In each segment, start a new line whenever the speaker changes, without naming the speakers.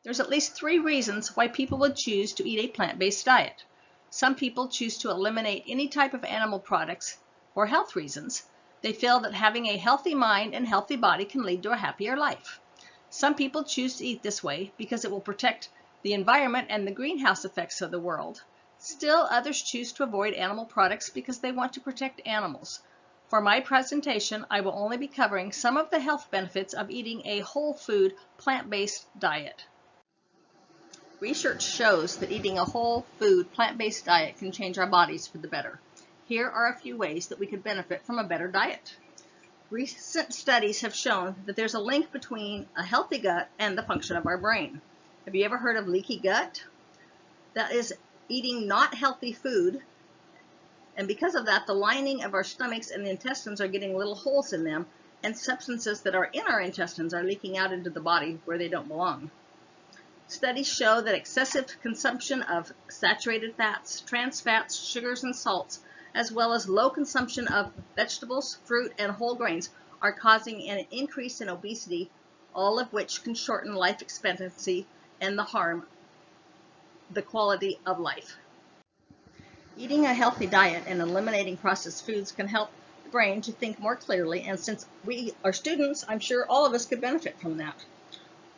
There's at least 3 reasons why people would choose to eat a plant-based diet. Some people choose to eliminate any type of animal products for health reasons. They feel that having a healthy mind and healthy body can lead to a happier life. Some people choose to eat this way because it will protect the environment and the greenhouse effects of the world. Still, others choose to avoid animal products because they want to protect animals. For my presentation, I will only be covering some of the health benefits of eating a whole food, plant-based diet. Research shows that eating a whole food, plant-based diet can change our bodies for the better. Here are a few ways that we could benefit from a better diet. Recent studies have shown that there's a link between a healthy gut and the function of our brain. Have you ever heard of leaky gut? That is eating not healthy food, and because of that, the lining of our stomachs and the intestines are getting little holes in them, and substances that are in our intestines are leaking out into the body where they don't belong. Studies show that excessive consumption of saturated fats, trans fats, sugars, and salts, as well as low consumption of vegetables, fruit, and whole grains are causing an increase in obesity, all of which can shorten life expectancy and harm the quality of life. Eating a healthy diet and eliminating processed foods can help the brain to think more clearly, and since we are students, I'm sure all of us could benefit from that.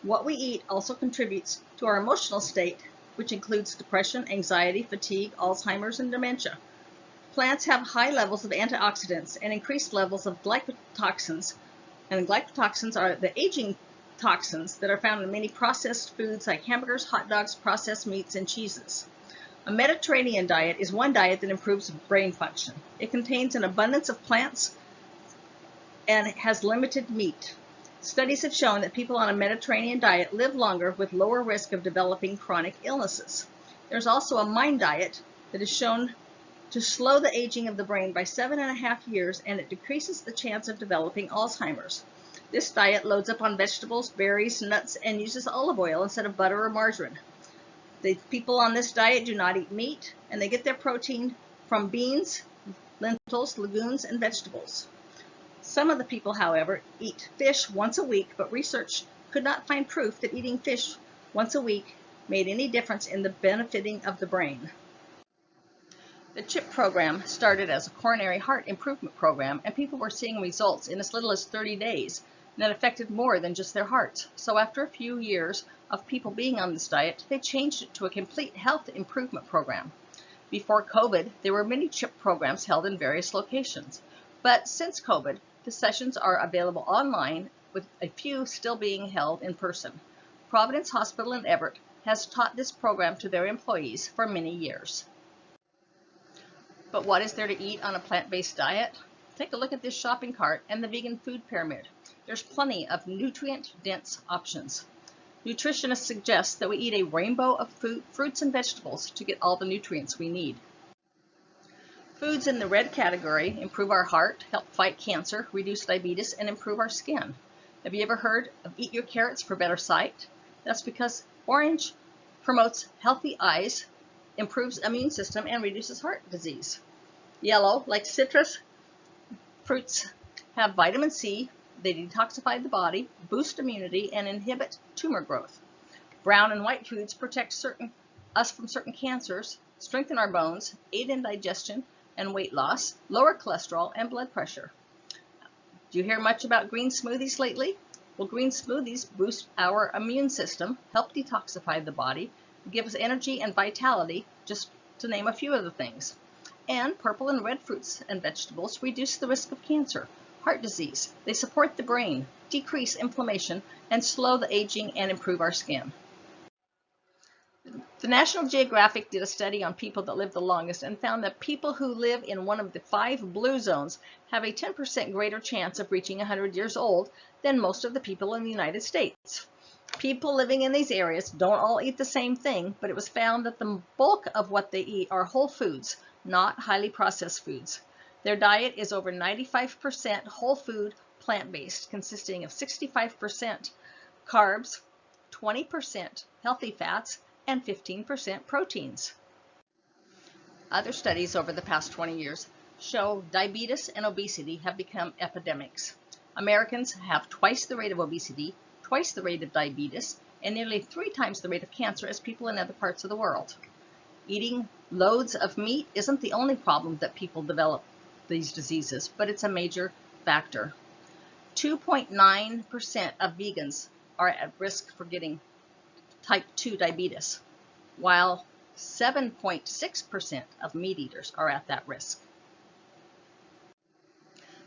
What we eat also contributes to our emotional state, which includes depression, anxiety, fatigue, Alzheimer's, and dementia. Plants have high levels of antioxidants and increased levels of glycotoxins, and glycotoxins are the aging toxins that are found in many processed foods like hamburgers, hot dogs, processed meats, and cheeses. A Mediterranean diet is one diet that improves brain function. It contains an abundance of plants and has limited meat. Studies have shown that people on a Mediterranean diet live longer with lower risk of developing chronic illnesses. There's also a mind diet that is shown to slow the aging of the brain by 7.5 years, and it decreases the chance of developing Alzheimer's. This diet loads up on vegetables, berries, nuts, and uses olive oil instead of butter or margarine. The people on this diet do not eat meat, and they get their protein from beans, lentils, legumes, and vegetables. Some of the people, however, eat fish once a week, but research could not find proof that eating fish once a week made any difference in the benefiting of the brain. The CHIP program started as a coronary heart improvement program, and people were seeing results in as little as 30 days, and it affected more than just their hearts. So after a few years of people being on this diet, they changed it to a complete health improvement program. Before COVID, there were many CHIP programs held in various locations, but since COVID, the sessions are available online, with a few still being held in person. Providence Hospital in Everett has taught this program to their employees for many years. But what is there to eat on a plant-based diet? Take a look at this shopping cart and the vegan food pyramid. There's plenty of nutrient-dense options. Nutritionists suggest that we eat a rainbow of fruits and vegetables to get all the nutrients we need. Foods in the red category improve our heart, help fight cancer, reduce diabetes, and improve our skin. Have you ever heard of eat your carrots for better sight? That's because orange promotes healthy eyes, improves immune system, and reduces heart disease. Yellow, like citrus fruits, have vitamin C. They detoxify the body, boost immunity, and inhibit tumor growth. Brown and white foods protect us from certain cancers, strengthen our bones, aid in digestion and weight loss, lower cholesterol and blood pressure. Do you hear much about green smoothies lately? Well, green smoothies boost our immune system, help detoxify the body, give us energy and vitality, just to name a few of the things. And purple and red fruits and vegetables reduce the risk of cancer, heart disease. They support the brain, decrease inflammation, and slow the aging and improve our skin. The National Geographic did a study on people that live the longest and found that people who live in one of the 5 blue zones have a 10% greater chance of reaching 100 years old than most of the people in the United States. People living in these areas don't all eat the same thing, but it was found that the bulk of what they eat are whole foods, not highly processed foods. Their diet is over 95% whole food, plant-based, consisting of 65% carbs, 20% healthy fats, and 15% proteins. Other studies over the past 20 years show diabetes and obesity have become epidemics. Americans have twice the rate of obesity, twice the rate of diabetes, and nearly 3 times the rate of cancer as people in other parts of the world. Eating loads of meat isn't the only problem that people develop these diseases, but it's a major factor. 2.9% of vegans are at risk for getting type 2 diabetes, while 7.6% of meat eaters are at that risk.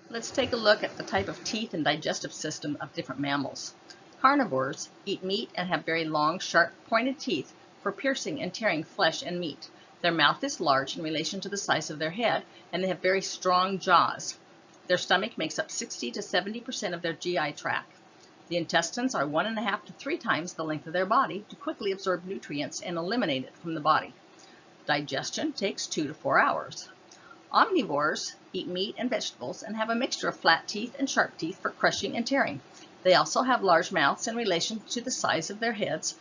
Let's take a look at the type of teeth and digestive system of different mammals. Carnivores eat meat and have very long, sharp, pointed teeth for piercing and tearing flesh and meat. Their mouth is large in relation to the size of their head, and they have very strong jaws. Their stomach makes up 60 to 70% of their GI tract. The intestines are 1.5 to 3 times the length of their body to quickly absorb nutrients and eliminate it from the body. Digestion takes 2 to 4 hours. Omnivores eat meat and vegetables and have a mixture of flat teeth and sharp teeth for crushing and tearing. They also have large mouths in relation to the size of their heads,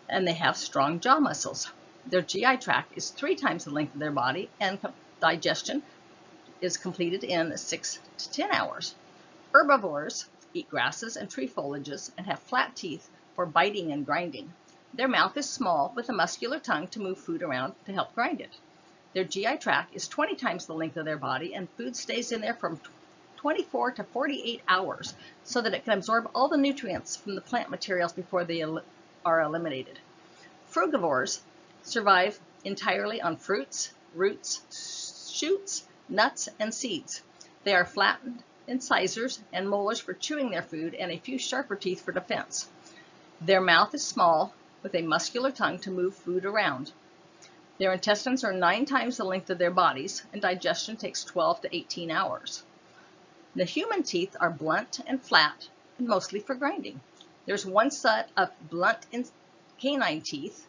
and they have strong jaw muscles. Their GI tract is 3 times the length of their body, and digestion is completed in 6 to 10 hours. Herbivores eat grasses and tree foliages and have flat teeth for biting and grinding. Their mouth is small with a muscular tongue to move food around to help grind it. Their GI tract is 20 times the length of their body, and food stays in there from 24 to 48 hours so that it can absorb all the nutrients from the plant materials before they are eliminated. Frugivores survive entirely on fruits, roots, shoots, nuts, and seeds. They are flattened incisors and molars for chewing their food and a few sharper teeth for defense. Their mouth is small with a muscular tongue to move food around. Their intestines are 9 times the length of their bodies, and digestion takes 12 to 18 hours. The human teeth are blunt and flat, and mostly for grinding. There's one set of blunt canine teeth.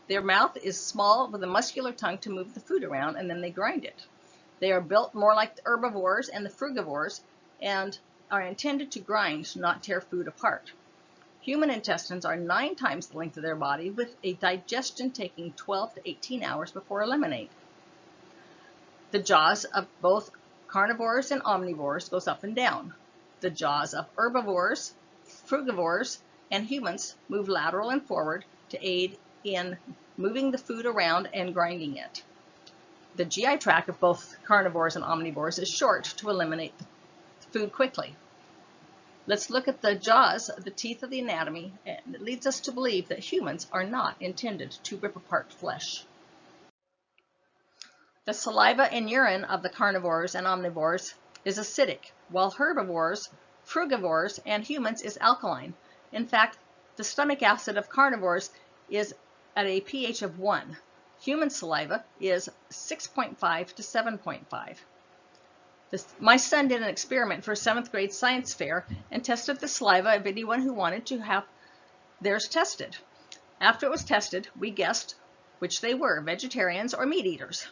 Their mouth is small with a muscular tongue to move the food around, and then they grind it. They are built more like the herbivores and the frugivores and are intended to grind, not tear food apart. Human intestines are 9 times the length of their body, with a digestion taking 12 to 18 hours before eliminating. The jaws of both carnivores and omnivores goes up and down. The jaws of herbivores, frugivores, and humans move lateral and forward to aid in moving the food around and grinding it. The GI tract of both carnivores and omnivores is short to eliminate the food quickly. Let's look at the jaws, the teeth of the anatomy, and it leads us to believe that humans are not intended to rip apart flesh. The saliva and urine of the carnivores and omnivores is acidic, while herbivores, frugivores, and humans is alkaline. In fact, the stomach acid of carnivores is at a pH of 1. Human saliva is 6.5 to 7.5. My son did an experiment for a 7th grade science fair and tested the saliva of anyone who wanted to have theirs tested. After it was tested, we guessed which they were, vegetarians or meat eaters.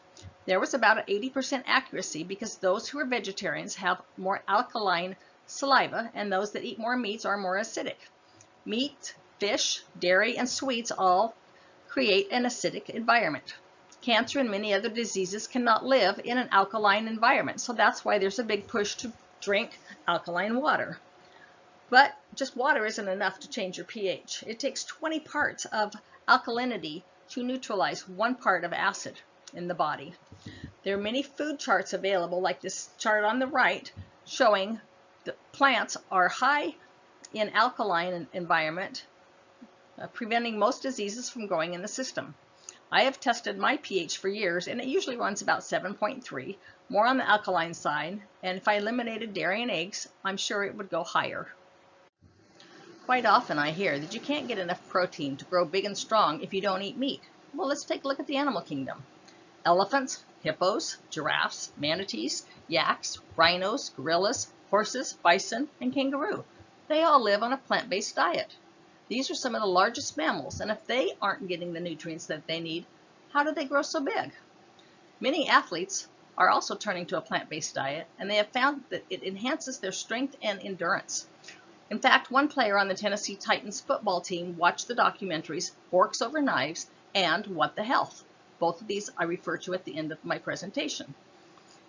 There was about an 80% accuracy because those who are vegetarians have more alkaline saliva, and those that eat more meats are more acidic. Meat, fish, dairy, and sweets all create an acidic environment. Cancer and many other diseases cannot live in an alkaline environment, so that's why there's a big push to drink alkaline water. But just water isn't enough to change your pH. It takes 20 parts of alkalinity to neutralize 1 part of acid in the body. There are many food charts available, like this chart on the right, showing that plants are high in alkaline environment, preventing most diseases from growing in the system. I have tested my pH for years, and it usually runs about 7.3, more on the alkaline side, and if I eliminated dairy and eggs, I'm sure it would go higher. Quite often I hear that you can't get enough protein to grow big and strong if you don't eat meat. Well, let's take a look at the animal kingdom. Elephants, hippos, giraffes, manatees, yaks, rhinos, gorillas, horses, bison, and kangaroo. They all live on a plant-based diet. These are some of the largest mammals, and if they aren't getting the nutrients that they need, how do they grow so big? Many athletes are also turning to a plant-based diet, and they have found that it enhances their strength and endurance. In fact, one player on the Tennessee Titans football team watched the documentaries Forks Over Knives and What the Health. Both of these I refer to at the end of my presentation.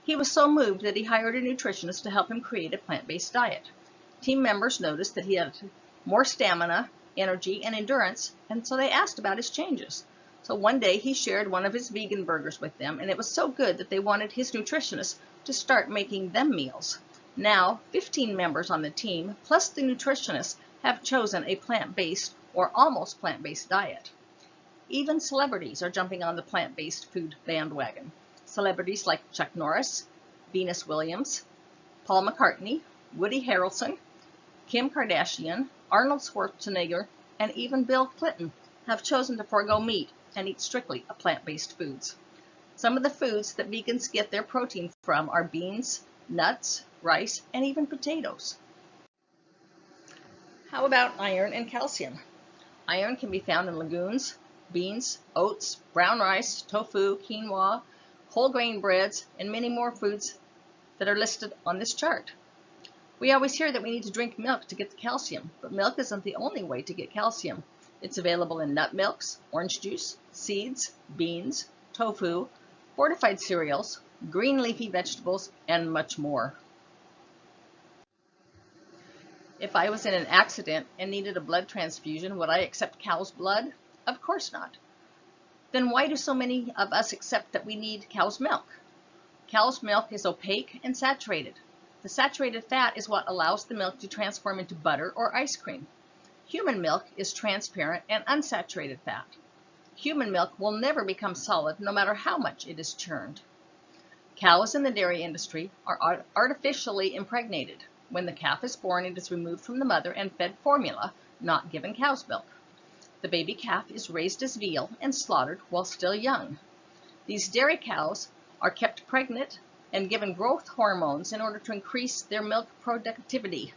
He was so moved that he hired a nutritionist to help him create a plant-based diet. Team members noticed that he had more stamina energy, and endurance, and so they asked about his changes. So one day he shared one of his vegan burgers with them, and it was so good that they wanted his nutritionist to start making them meals. Now, 15 members on the team, plus the nutritionist, have chosen a plant-based or almost plant-based diet. Even celebrities are jumping on the plant-based food bandwagon. Celebrities like Chuck Norris, Venus Williams, Paul McCartney, Woody Harrelson, Kim Kardashian, Arnold Schwarzenegger, and even Bill Clinton have chosen to forego meat and eat strictly plant-based foods. Some of the foods that vegans get their protein from are beans, nuts, rice, and even potatoes. How about iron and calcium? Iron can be found in legumes, beans, oats, brown rice, tofu, quinoa, whole grain breads, and many more foods that are listed on this chart. We always hear that we need to drink milk to get the calcium, but milk isn't the only way to get calcium. It's available in nut milks, orange juice, seeds, beans, tofu, fortified cereals, green leafy vegetables, and much more. If I was in an accident and needed a blood transfusion, would I accept cow's blood? Of course not. Then why do so many of us accept that we need cow's milk? Cow's milk is opaque and saturated. The saturated fat is what allows the milk to transform into butter or ice cream. Human milk is transparent and unsaturated fat. Human milk will never become solid no matter how much it is churned. Cows in the dairy industry are artificially impregnated. When the calf is born, it is removed from the mother and fed formula, not given cow's milk. The baby calf is raised as veal and slaughtered while still young. These dairy cows are kept pregnant and given growth hormones in order to increase their milk productivity.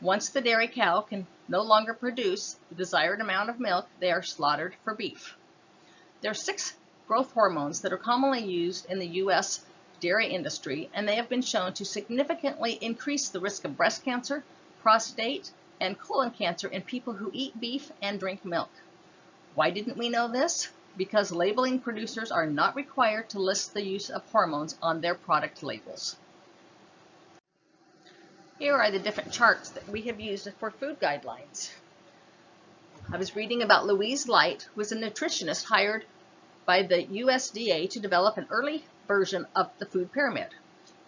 Once the dairy cow can no longer produce the desired amount of milk, they are slaughtered for beef. There are 6 growth hormones that are commonly used in the U.S. dairy industry, and they have been shown to significantly increase the risk of breast cancer, prostate, and colon cancer in people who eat beef and drink milk. Why didn't we know this? Because labeling producers are not required to list the use of hormones on their product labels. Here are the different charts that we have used for food guidelines. I was reading about Louise Light, who was a nutritionist hired by the USDA to develop an early version of the food pyramid.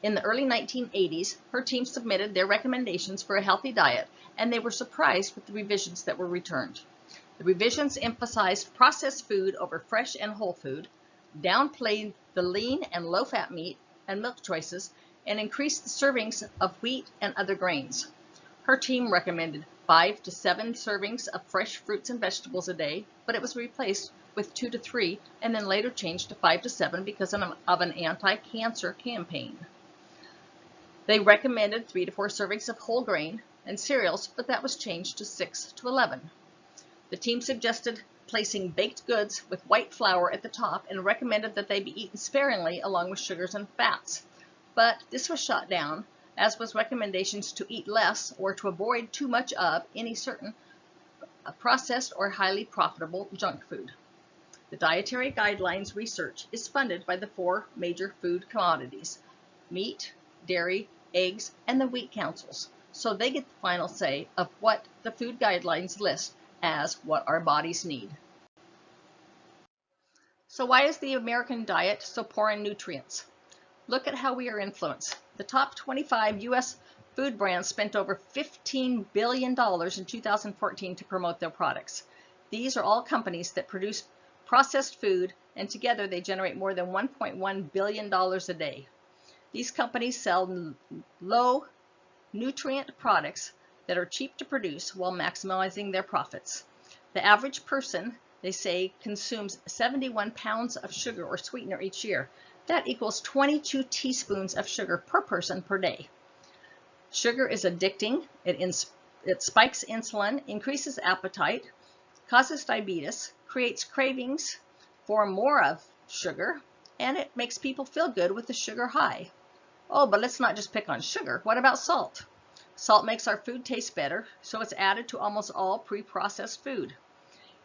In the early 1980s, her team submitted their recommendations for a healthy diet, and they were surprised with the revisions that were returned. The revisions emphasized processed food over fresh and whole food, downplayed the lean and low-fat meat and milk choices, and increased the servings of wheat and other grains. Her team recommended 5 to 7 servings of fresh fruits and vegetables a day, but it was replaced with 2 to 3 and then later changed to 5 to 7 because of an anti-cancer campaign. They recommended 3 to 4 servings of whole grain and cereals, but that was changed to 6 to 11. The team suggested placing baked goods with white flour at the top and recommended that they be eaten sparingly along with sugars and fats. But this was shot down, as was recommendations to eat less or to avoid too much of any certain processed or highly profitable junk food. The dietary guidelines research is funded by the 4 major food commodities: meat, dairy, eggs, and the wheat councils. So they get the final say of what the food guidelines list as what our bodies need. So why is the American diet so poor in nutrients? Look at how we are influenced. The top 25 U.S. food brands spent over $15 billion in 2014 to promote their products. These are all companies that produce processed food, and together they generate more than $1.1 billion a day. These companies sell low nutrient products that are cheap to produce while maximizing their profits. The average person, they say, consumes 71 pounds of sugar or sweetener each year. That equals 22 teaspoons of sugar per person per day. Sugar is addicting. It spikes insulin, increases appetite, causes diabetes, creates cravings for more of sugar, and it makes people feel good with the sugar high. Oh, but let's not just pick on sugar. What about salt? Salt makes our food taste better, so it's added to almost all pre-processed food.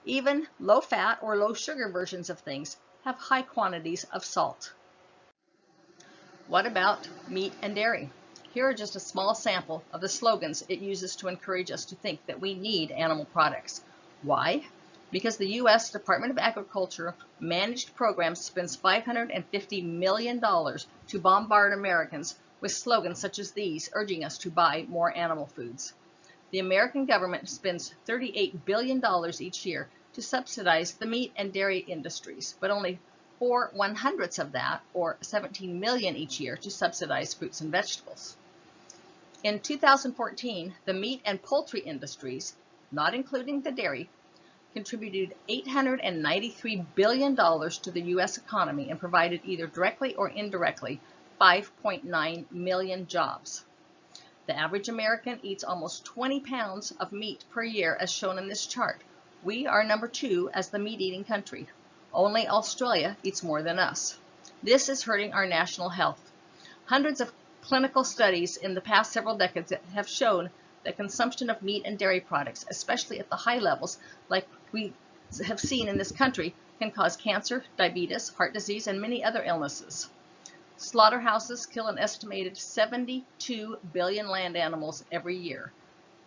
Even low-fat or low-sugar versions of things have high quantities of salt. What about meat and dairy? Here are just a small sample of the slogans it uses to encourage us to think that we need animal products. Why? Because the U.S. Department of Agriculture managed programs spends $550 million to bombard Americans with slogans such as these, urging us to buy more animal foods. The American government spends $38 billion each year to subsidize the meat and dairy industries, but only 4/100ths of that, or $17 million each year, to subsidize fruits and vegetables. In 2014, the meat and poultry industries, not including the dairy, contributed $893 billion to the U.S. economy and provided either directly or indirectly 5.9 million jobs. The average American eats almost 20 pounds of meat per year, as shown in this chart. We are number 2 as the meat-eating country. Only Australia eats more than us. This is hurting our national health. Hundreds of clinical studies in the past several decades have shown that consumption of meat and dairy products, especially at the high levels like we have seen in this country, can cause cancer, diabetes, heart disease, and many other illnesses. Slaughterhouses kill an estimated 72 billion land animals every year.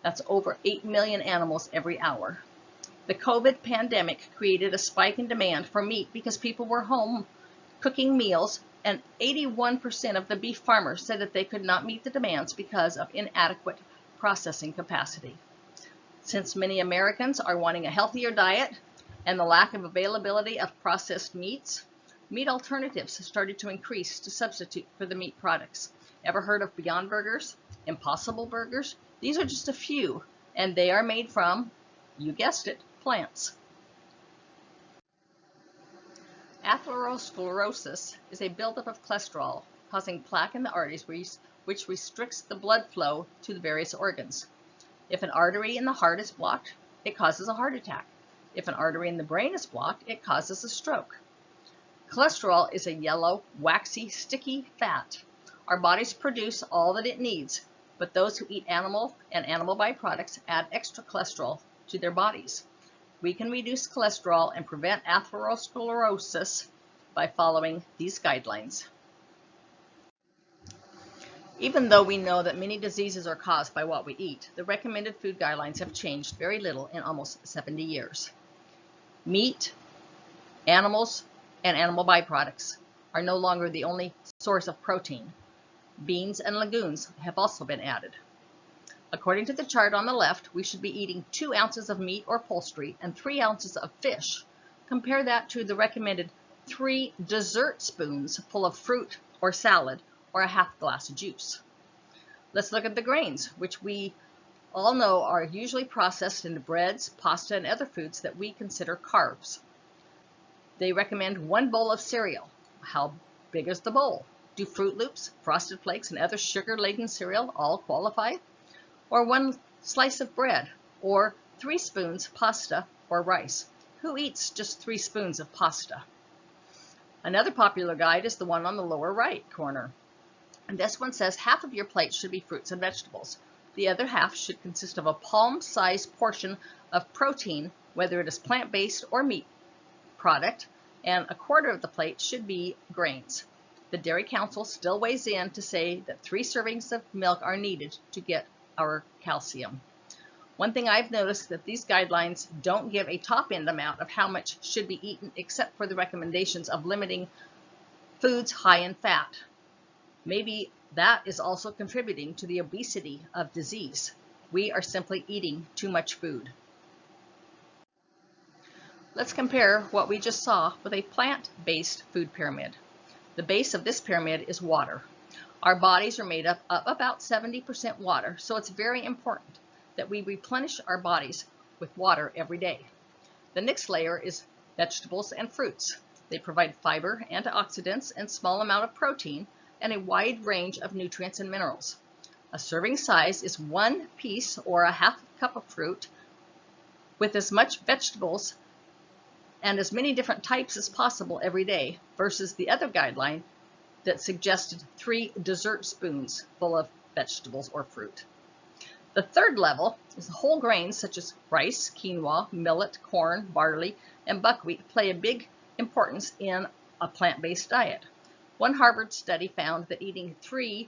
That's over 8 million animals every hour. The COVID pandemic created a spike in demand for meat because people were home cooking meals, and 81% of the beef farmers said that they could not meet the demands because of inadequate processing capacity. Since many Americans are wanting a healthier diet and the lack of availability of processed meats, meat alternatives started to increase to substitute for the meat products. Ever heard of Beyond Burgers? Impossible Burgers? These are just a few, and they are made from, you guessed it, plants. Atherosclerosis is a buildup of cholesterol causing plaque in the arteries, which restricts the blood flow to the various organs. If an artery in the heart is blocked, it causes a heart attack. If an artery in the brain is blocked, it causes a stroke. Cholesterol is a yellow, waxy, sticky fat. Our bodies produce all that it needs, but those who eat animal and animal byproducts add extra cholesterol to their bodies. We can reduce cholesterol and prevent atherosclerosis by following these guidelines. Even though we know that many diseases are caused by what we eat, the recommended food guidelines have changed very little in almost 70 years. Meat, animals, and animal byproducts are no longer the only source of protein. Beans and legumes have also been added. According to the chart on the left, we should be eating 2 ounces of meat or poultry and 3 ounces of fish. Compare that to the recommended 3 dessert spoons full of fruit or salad or a half glass of juice. Let's look at the grains, which we all know are usually processed into breads, pasta, and other foods that we consider carbs. They recommend 1 bowl of cereal. How big is the bowl? Do Fruit Loops, Frosted Flakes, and other sugar-laden cereal all qualify? Or 1 slice of bread, or 3 spoons pasta or rice. Who eats just 3 spoons of pasta? Another popular guide is the one on the lower right corner. And this one says half of your plate should be fruits and vegetables. The other half should consist of a palm-sized portion of protein, whether it is plant-based or meat product, and a quarter of the plate should be grains. The Dairy Council still weighs in to say that 3 servings of milk are needed to get our calcium. One thing I've noticed that these guidelines don't give a top-end amount of how much should be eaten, except for the recommendations of limiting foods high in fat. Maybe that is also contributing to the obesity of disease. We are simply eating too much food. Let's compare what we just saw with a plant-based food pyramid. The base of this pyramid is water. Our bodies are made up of about 70% water, so it's very important that we replenish our bodies with water every day. The next layer is vegetables and fruits. They provide fiber, antioxidants, and small amount of protein, and a wide range of nutrients and minerals. A serving size is 1 piece or a half cup of fruit with as much vegetables and as many different types as possible every day, versus the other guideline that suggested 3 dessert spoons full of vegetables or fruit. The third level is whole grains such as rice, quinoa, millet, corn, barley, and buckwheat play a big importance in a plant-based diet. One Harvard study found that eating 3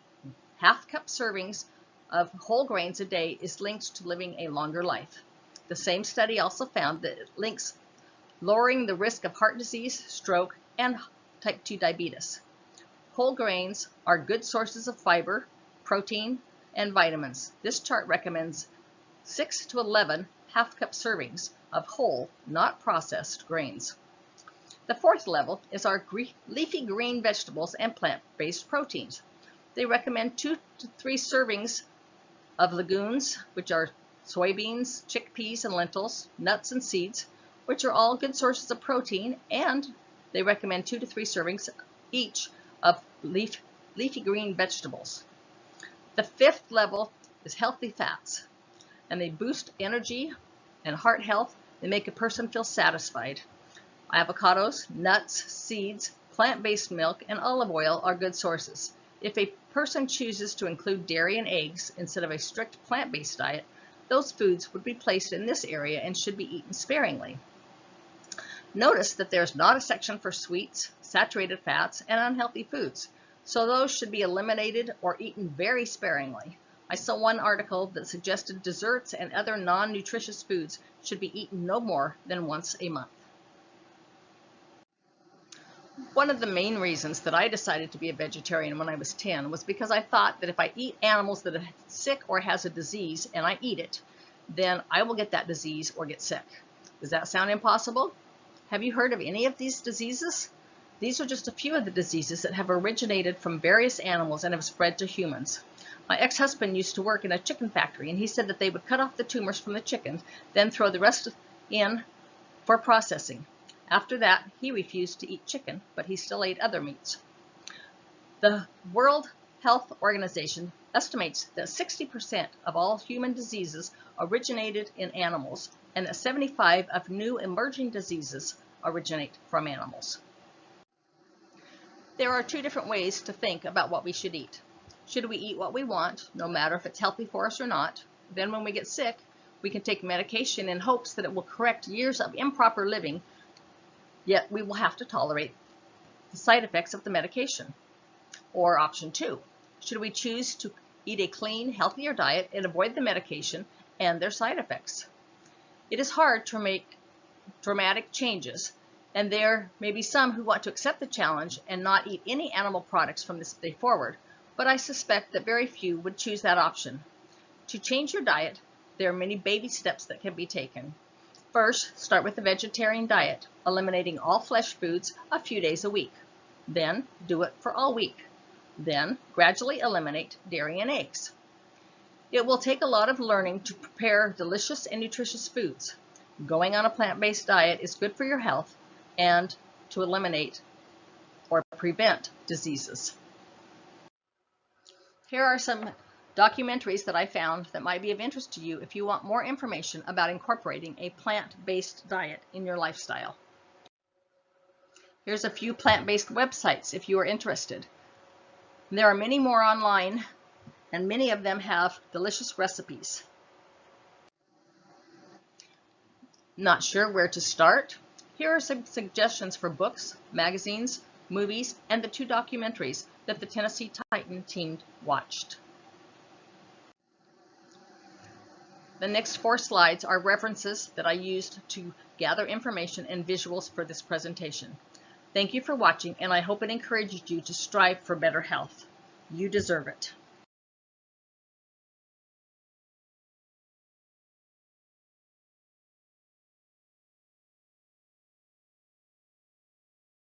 half-cup servings of whole grains a day is linked to living a longer life. The same study also found that it links lowering the risk of heart disease, stroke, and type 2 diabetes. Whole grains are good sources of fiber, protein, and vitamins. This chart recommends 6 to 11 half-cup servings of whole, not processed grains. The fourth level is our leafy green vegetables and plant-based proteins. They recommend 2 to 3 servings of legumes, which are soybeans, chickpeas, and lentils, nuts and seeds, which are all good sources of protein, and they recommend 2 to 3 servings each of leafy green vegetables. The fifth level is healthy fats, and they boost energy and heart health. They make a person feel satisfied. Avocados, nuts, seeds, plant-based milk, and olive oil are good sources. If a person chooses to include dairy and eggs instead of a strict plant-based diet, those foods would be placed in this area and should be eaten sparingly. Notice that there's not a section for sweets, saturated fats, and unhealthy foods, so those should be eliminated or eaten very sparingly. I saw one article that suggested desserts and other non-nutritious foods should be eaten no more than once a month. One of the main reasons that I decided to be a vegetarian when I was 10 was because I thought that if I eat animals that are sick or has a disease and I eat it, then I will get that disease or get sick. Does that sound impossible? Have you heard of any of these diseases? These are just a few of the diseases that have originated from various animals and have spread to humans. My ex-husband used to work in a chicken factory, and he said that they would cut off the tumors from the chickens, then throw the rest in for processing. After that, he refused to eat chicken, but he still ate other meats. The World Health Organization estimates that 60% of all human diseases originated in animals, and that 75% of new emerging diseases originate from animals. There are 2 different ways to think about what we should eat. Should we eat what we want, no matter if it's healthy for us or not? Then when we get sick, we can take medication in hopes that it will correct years of improper living, yet we will have to tolerate the side effects of the medication. Or option 2, should we choose to eat a clean, healthier diet and avoid the medication and their side effects? It is hard to make dramatic changes, and there may be some who want to accept the challenge and not eat any animal products from this day forward, but I suspect that very few would choose that option. To change your diet, there are many baby steps that can be taken. First, start with a vegetarian diet, eliminating all flesh foods a few days a week. Then, do it for all week. Then, gradually eliminate dairy and eggs. It will take a lot of learning to prepare delicious and nutritious foods. Going on a plant-based diet is good for your health and to eliminate or prevent diseases. Here are some documentaries that I found that might be of interest to you if you want more information about incorporating a plant-based diet in your lifestyle. Here's a few plant-based websites if you are interested. There are many more online, and many of them have delicious recipes. Not sure where to start? Here are some suggestions for books, magazines, movies, and the 2 documentaries that the Tennessee Titan team watched. The next 4 slides are references that I used to gather information and visuals for this presentation. Thank you for watching, and I hope it encouraged you to strive for better health. You deserve it.